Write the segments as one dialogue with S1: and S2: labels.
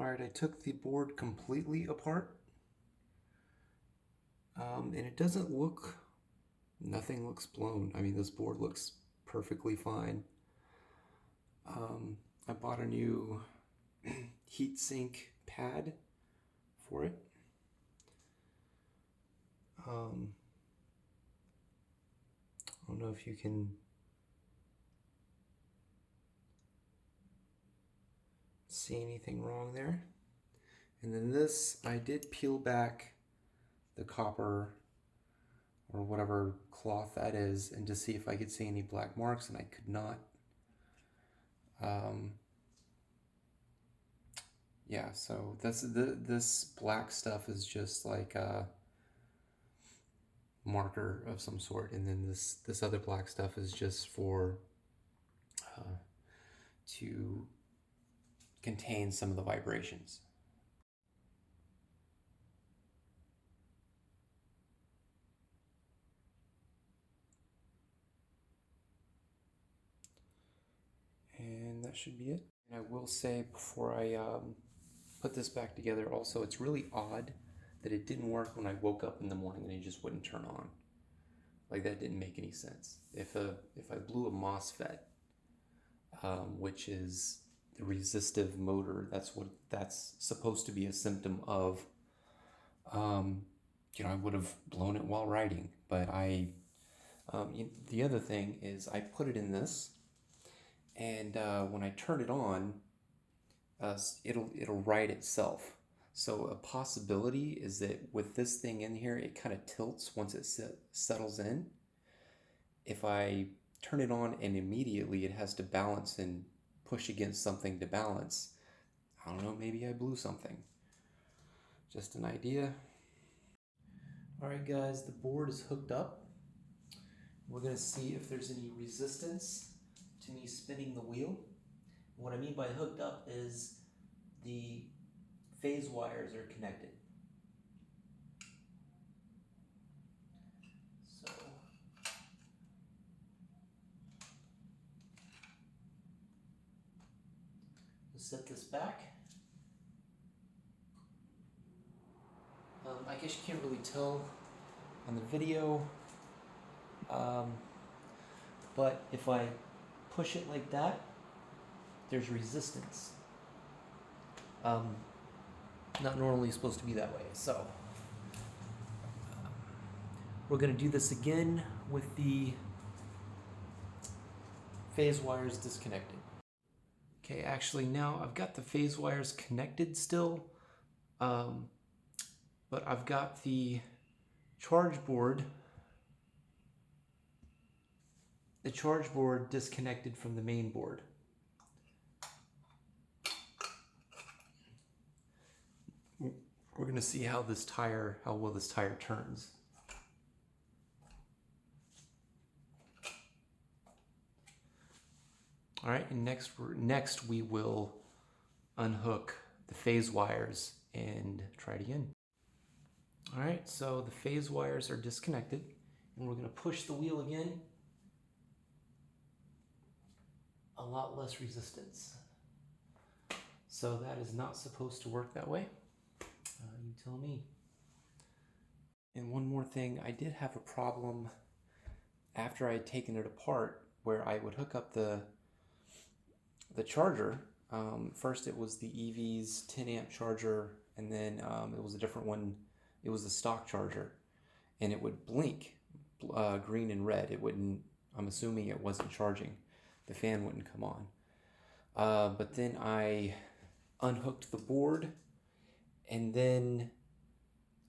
S1: Alright, I took the board completely apart. And it doesn't look, nothing looks blown. I mean, this board looks perfectly fine. I bought a new heatsink pad for it. I don't know if you can see anything wrong there. And then this, I did peel back the copper or whatever cloth that is, and to see if I could see any black marks, and I could not. Yeah, so this black stuff is just like a marker of some sort, and then this other black stuff is just for to contain some of the vibrations. And that should be it. And I will say before I put this back together also, it's really odd that it didn't work when I woke up in the morning and it just wouldn't turn on. Like, that didn't make any sense. If I blew a MOSFET, which is the resistive motor, that's supposed to be a symptom of, you know, I would have blown it while riding. But the other thing is I put it in this, and when I turn it on, it'll ride itself. So a possibility is that with this thing in here, it kind of tilts once it settles in. If I turn it on and immediately it has to balance and push against something to balance, I don't know, maybe I blew something. Just an idea. Alright guys, the board is hooked up. We're going to see if there's any resistance to me spinning the wheel. What I mean by hooked up is the phase wires are connected. So we'll set this back. I guess you can't really tell on the video, but if I push it like that, there's resistance. Not normally supposed to be that way. So we're going to do this again with the phase wires disconnected. Okay, actually now I've got the phase wires connected still, but I've got the charge board disconnected from the main board. We're going to see how well this tire turns. All right, and next we will unhook the phase wires and try it again. All right, so the phase wires are disconnected, and we're going to push the wheel again. A lot less resistance. So that is not supposed to work that way. You tell me. And one more thing, I did have a problem after I had taken it apart where I would hook up the charger. First it was the EV's 10 amp charger, and then it was a different one. It was a stock charger, and it would blink green and red. It wouldn't, I'm assuming it wasn't charging. The fan wouldn't come on. But then I unhooked the board, and then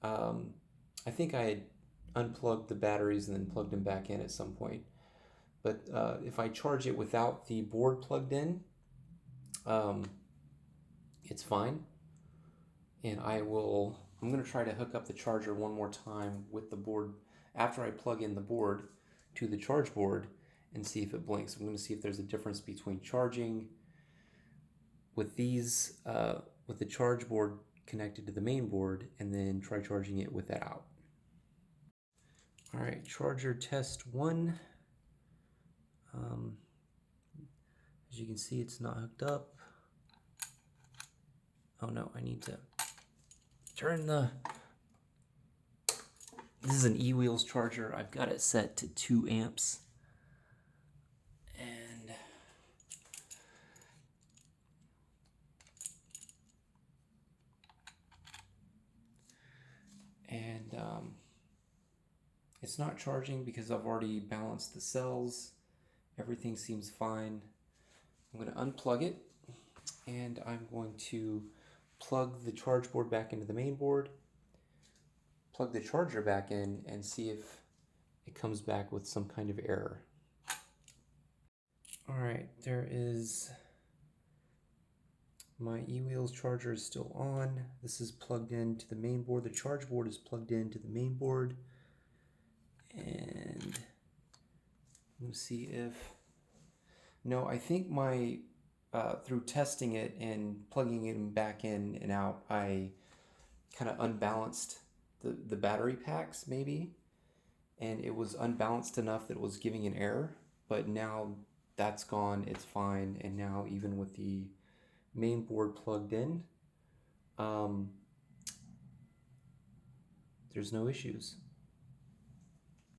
S1: I think I had unplugged the batteries and then plugged them back in at some point. But if I charge it without the board plugged in, it's fine. And I'm going to try to hook up the charger one more time with the board after I plug in the board to the charge board and see if it blinks. I'm going to see if there's a difference between charging with these, with the charge board connected to the main board, and then try charging it with that out. All right, charger test 1. As you can see, it's not hooked up.
S2: Oh no, I need to turn the... This is an eWheels charger. I've got it set to 2 amps.
S1: And it's not charging because I've already balanced the cells. Everything seems fine. I'm going to unplug it, and I'm going to plug the charge board back into the main board, plug the charger back in, and see if it comes back with some kind of error. Alright, there is... My eWheels charger is still on. This is plugged into the main board. The charge board is plugged into the main board. And let's see if... No, I think my... through testing it and plugging it back in and out, I kind of unbalanced the battery packs, maybe. And it was unbalanced enough that it was giving an error. But now that's gone, it's fine. And now even with the main board plugged in, there's no issues.